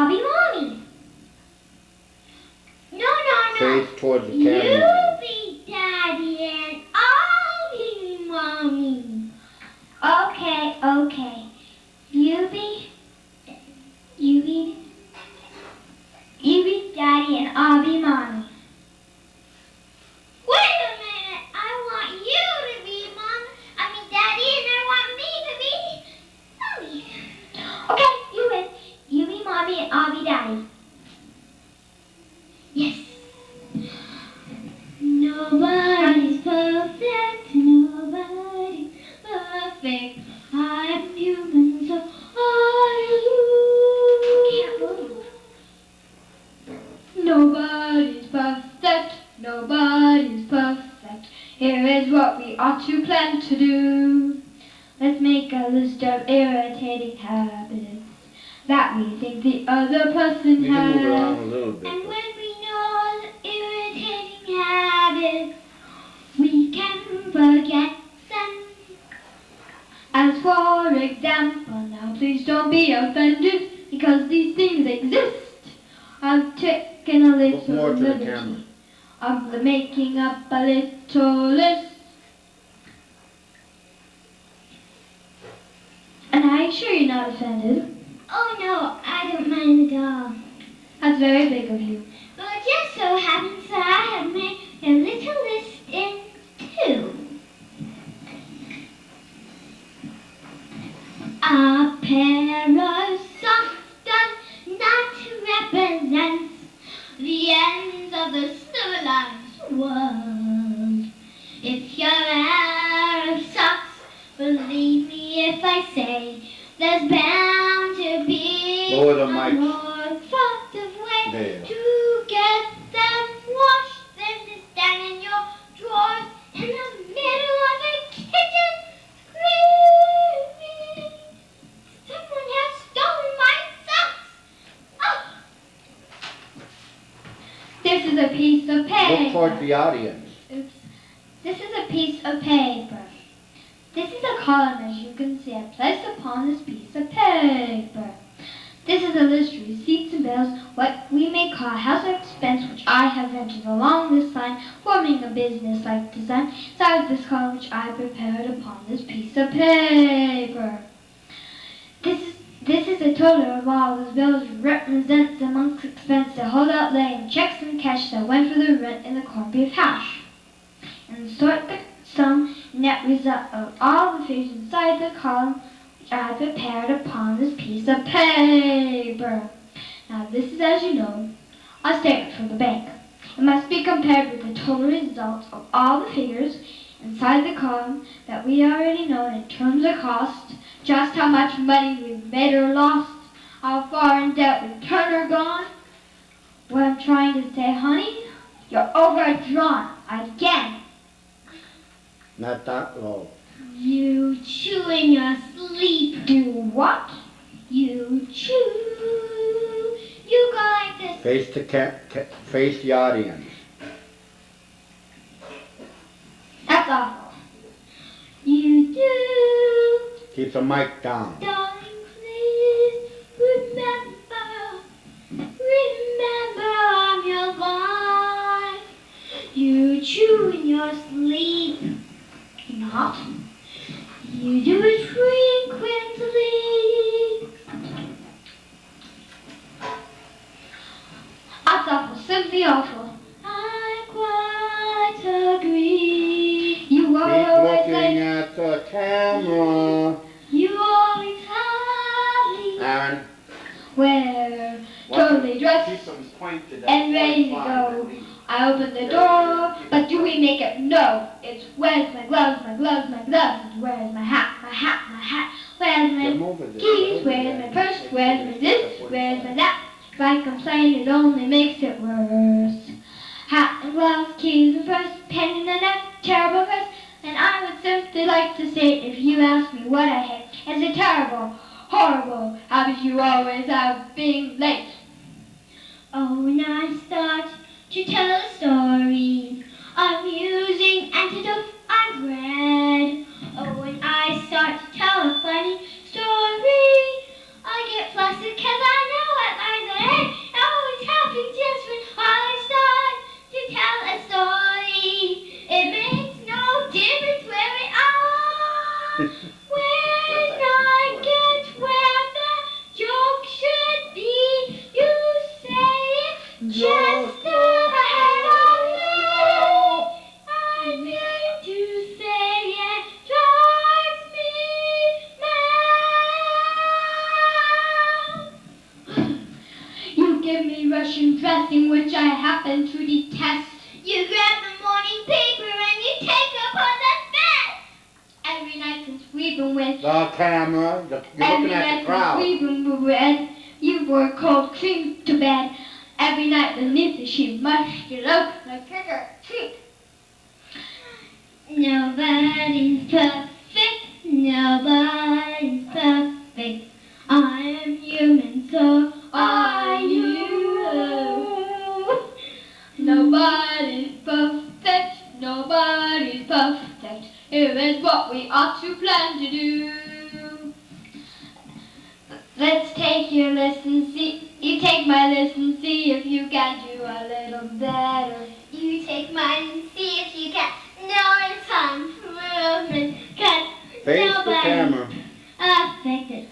I'll be mommy. No. Face towards the You camera. be daddy and I'll be mommy. Okay. You be daddy and I'll be mommy. Wait a minute, I want you to be daddy and I want me to be mommy. Okay, you win. You be mommy and I'll be daddy. Yes. Nobody's perfect, nobody's perfect. I'm human, so are you. Can't move. Nobody's perfect, nobody's perfect. Here is what we ought to plan to do. Let's make a list of irritating habits that we think the other person You has. can move around a little bit. And when we know the irritating habits, we can forget them. As for example, now please don't be offended because these things exist. I've taken a Look little more to the liberty camera. of making up a little list. And I'm sure you're not offended. Oh no, I don't mind at all. That's very big of you. Well, it just so happens that I have made a little list in two. A pair of socks does not represent the ends of the civilized world. If you're out of socks, believe me if I say there's bound to be Lower the a mic. more effective way There. to get them washed than to stand in your drawers in the middle of a kitchen screaming, someone has stolen my socks! Oh. This is a piece of paper. Look towards the audience. Oops. This is a piece of paper. This is a column, as you can see, I placed upon this piece of paper. This is a list of receipts and bills, what we may call a house expense, which I have entered along this line, forming a business-like design inside of this column, which I prepared upon this piece of paper. This is a total of all those bills, represents the month's expense, the holdout lay in checks and cash that went for the rent and the corned beef hash. And sort the sum net result of all the figures inside the column which I prepared upon this piece of paper. Now this is, as you know, a statement from the bank. It must be compared with the total result of all the figures inside the column that we already know in terms of cost, just how much money we've made or lost, how far in debt we've turned or gone. What I'm trying to say, honey, you're overdrawn again. Not that low. You chew in your sleep. Do what? You chew. You go like this. Face the audience. That's awful. You do. Keep the mic down. Darling, please remember I'm your life. You chew in your sleep. Not. You do it frequently. That's awful, simply awful. I quite agree. You Keep always looking at the camera. You always have me. Aaron. We're totally dressed and ready to go. I open the door, but do we make it? No. It's where's my gloves, my gloves, my gloves. Where's my hat, my hat, my hat. Where's my keys, where's my purse, where's my this, where's my that. If I complain, it only makes it worse. Hat and gloves, keys and purse, pen and a net, terrible purse. And I would simply like to say, if you ask me what I hate, is it terrible, horrible, habit you always have being late. Oh, when I start to tell a story, amusing anecdote I've read. Oh, when I start to tell a funny story, I get flustered 'cause I know what lies Just ahead of me, I need to say it drives me mad. You give me Russian dressing, which I happen to detest. You grab the morning paper and you take up on the bed. Every night since we've been with. The camera. You're looking at the crowd. We've been with. You wore cold cream to bed. Every night beneath the sheet, mushed it up like a treat. Nobody's perfect. Nobody's perfect. I am human, so are you. Nobody's perfect. Nobody's perfect. Here is what we ought to plan to do. Let's take your listen, see. You take my listen, see if you can do a little better. You take mine and see if you can. No, it's improvement, 'cause Face the camera. nobody's affected.